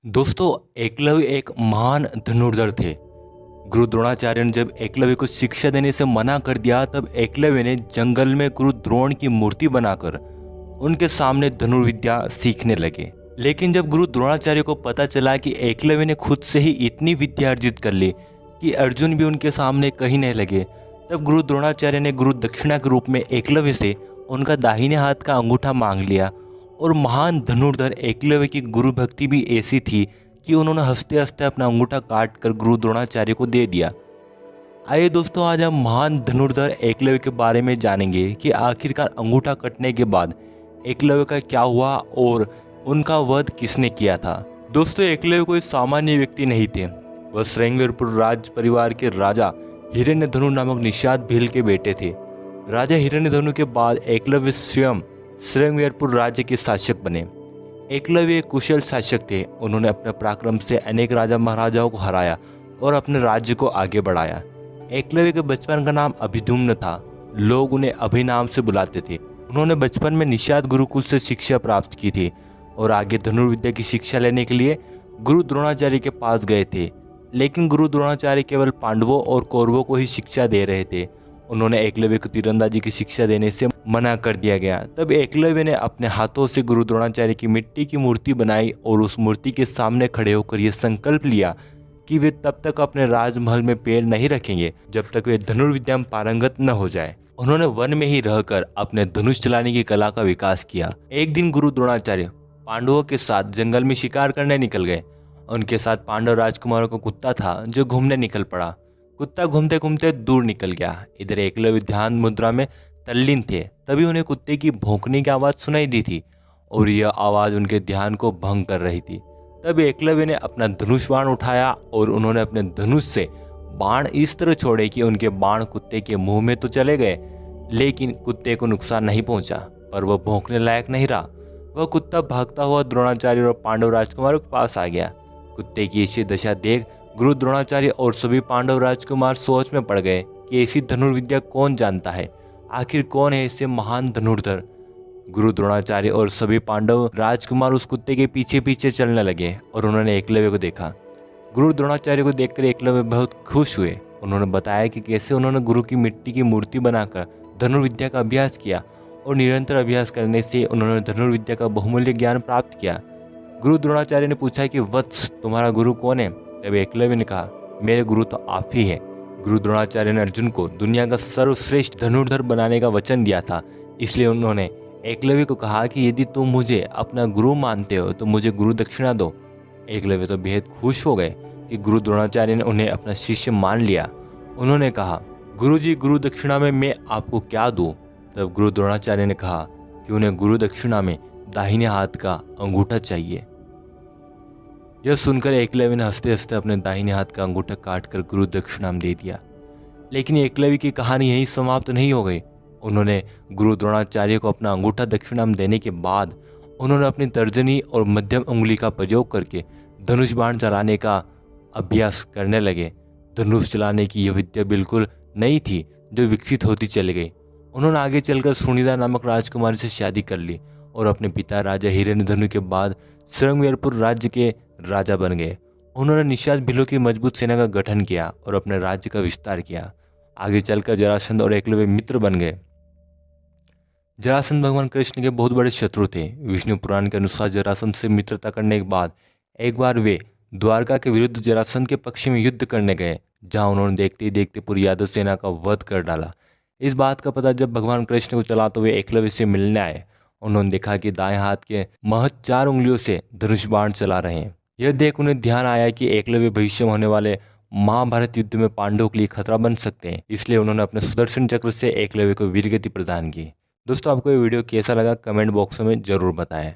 दोस्तों, एकलव्य एक महान धनुर्धर थे। गुरु द्रोणाचार्य ने जब एकलव्य को शिक्षा देने से मना कर दिया, तब एकलव्य ने जंगल में गुरु द्रोण की मूर्ति बनाकर उनके सामने धनुर्विद्या सीखने लगे। लेकिन जब गुरु द्रोणाचार्य को पता चला कि एकलव्य ने खुद से ही इतनी विद्या अर्जित कर ली कि अर्जुन भी उनके सामने कहीं नहीं लगे, तब गुरु द्रोणाचार्य ने गुरु दक्षिणा के रूप में एकलव्य से उनका दाहिने हाथ का अंगूठा मांग लिया। और महान धनुर्धर एकलव्य की गुरु भक्ति भी ऐसी थी कि उन्होंने हंसते हंसते अपना अंगूठा काट कर गुरु द्रोणाचार्य को दे दिया। आइए दोस्तों, आज हम महान धनुर्धर एकलव्य के बारे में जानेंगे कि आखिरकार अंगूठा कटने के बाद एकलव्य का क्या हुआ और उनका वध किसने किया था। दोस्तों, एकलव्य कोई सामान्य व्यक्ति नहीं थे। वह श्रृंगवेरपुर राज परिवार के राजा हिरण्यधनु नामक निषाद भील के बेटे थे। राजा हिरण्यधनु के बाद एकलव्य स्वयं श्रृंगवेरपुर राज्य के शासक बने। एकलव्य एक कुशल शासक थे। उन्होंने अपने पराक्रम से अनेक राजा महाराजाओं को हराया और अपने राज्य को आगे बढ़ाया। एकलव्य के बचपन का नाम अभिधुम्न था। लोग उन्हें अभि नाम से बुलाते थे। उन्होंने बचपन में निषाद गुरुकुल से शिक्षा प्राप्त की थी और आगे धनुर्विद्या की शिक्षा लेने के लिए गुरु द्रोणाचार्य के पास गए थे। लेकिन गुरु द्रोणाचार्य केवल पांडवों और कौरवों को ही शिक्षा दे रहे थे। उन्होंने एकलव्य को तीरंदाजी की शिक्षा देने से मना कर दिया गया। तब एकलव्य ने अपने हाथों से गुरु द्रोणाचार्य की मिट्टी की मूर्ति बनाई और उस मूर्ति के सामने खड़े होकर यह संकल्प लिया कि वे तब तक अपने राजमहल में पैर नहीं रखेंगे जब तक वे धनुर्विद्या में पारंगत न हो जाए। उन्होंने वन में ही रहकर अपने धनुष चलाने की कला का विकास किया। एक दिन गुरु द्रोणाचार्य पांडवों के साथ जंगल में शिकार करने निकल गए। उनके साथ पांडव राजकुमारों का कुत्ता था जो घूमने निकल पड़ा। कुत्ता घूमते घूमते दूर निकल गया। इधर एकलव्य ध्यान मुद्रा में तल्लीन थे। तभी उन्हें कुत्ते की भौंकने की आवाज़ सुनाई दी थी और यह आवाज़ उनके ध्यान को भंग कर रही थी। तब एकलव्य ने अपना धनुष बाण उठाया और उन्होंने अपने धनुष से बाण इस तरह छोड़े कि उनके बाण कुत्ते के मुंह में तो चले गए, लेकिन कुत्ते को नुकसान नहीं पहुंचा, पर वह भौंकने लायक नहीं रहा। वह कुत्ता भागता हुआ द्रोणाचार्य और पांडव राजकुमारों के पास आ गया। कुत्ते की ऐसी दशा देख गुरु द्रोणाचार्य और सभी पांडव राजकुमार सोच में पड़ गए कि ऐसी धनुर्विद्या कौन जानता है, आखिर कौन है ऐसे महान धनुर्धर। गुरु द्रोणाचार्य और सभी पांडव राजकुमार उस कुत्ते के पीछे पीछे चलने लगे और उन्होंने एकलव्य को देखा। गुरु द्रोणाचार्य को देखकर एकलव्य बहुत खुश हुए। उन्होंने बताया कि कैसे उन्होंने गुरु की मिट्टी की मूर्ति बनाकर धनुर्विद्या का अभ्यास किया और निरंतर अभ्यास करने से उन्होंने धनुर्विद्या का बहुमूल्य ज्ञान प्राप्त किया। गुरु द्रोणाचार्य ने पूछा कि वत्स, तुम्हारा गुरु कौन है? तब एकलव्य ने कहा, मेरे गुरु तो आप ही हैं। गुरु द्रोणाचार्य ने अर्जुन को दुनिया का सर्वश्रेष्ठ धनुर्धर बनाने का वचन दिया था, इसलिए उन्होंने एकलव्य को कहा कि यदि तुम मुझे अपना गुरु मानते हो तो मुझे गुरु दक्षिणा दो। एकलव्य तो बेहद खुश हो गए कि गुरु द्रोणाचार्य ने उन्हें अपना शिष्य मान लिया। उन्होंने कहा, गुरुजी, गुरु दक्षिणा में मैं आपको क्या दूं? तब गुरु द्रोणाचार्य ने कहा कि उन्हें गुरु दक्षिणा में दाहिने हाथ का अंगूठा चाहिए। यह सुनकर एकलव्य ने हंसते हंसते अपने दाहिने हाथ का अंगूठा काट कर गुरु दक्षिणा में दे दिया। लेकिन एकलव्य की कहानी यही समाप्त नहीं हो गई। उन्होंने गुरु द्रोणाचार्य को अपना अंगूठा दक्षिणा में देने के बाद उन्होंने अपनी तर्जनी और मध्यम उंगली का प्रयोग करके धनुष बाण चलाने का अभ्यास करने लगे। धनुष चलाने की यह विद्या बिल्कुल नई थी जो विकसित होती चली गई। उन्होंने आगे चलकर सुनीता नामक राजकुमारी से शादी कर ली और अपने पिता राजा हिरण्यधनु के बाद श्रृंगवेरपुर राज्य के राजा बन गए। उन्होंने निषाद भीलों की मजबूत सेना का गठन किया और अपने राज्य का विस्तार किया। आगे चलकर जरासंध और एकलव्य मित्र बन गए। जरासंध भगवान कृष्ण के बहुत बड़े शत्रु थे। विष्णु पुराण के अनुसार जरासंध से मित्रता करने के बाद एक बार वे द्वारका के विरुद्ध जरासंध के पक्ष में युद्ध करने गए, जहां उन्होंने देखते ही देखते पूरी यादव सेना का वध कर डाला। इस बात का पता जब भगवान कृष्ण को चला तो वे एकलव्य से मिलने आए। उन्होंने देखा कि दाएं हाथ के महज 4 उंगलियों से धनुष बाण चला रहे हैं। यह देख उन्हें ध्यान आया कि एकलव्य भविष्य में होने वाले महाभारत युद्ध में पांडवों के लिए खतरा बन सकते हैं। इसलिए उन्होंने अपने सुदर्शन चक्र से एकलव्य को वीरगति प्रदान की। दोस्तों, आपको ये वीडियो कैसा लगा कमेंट बॉक्स में जरूर बताएं।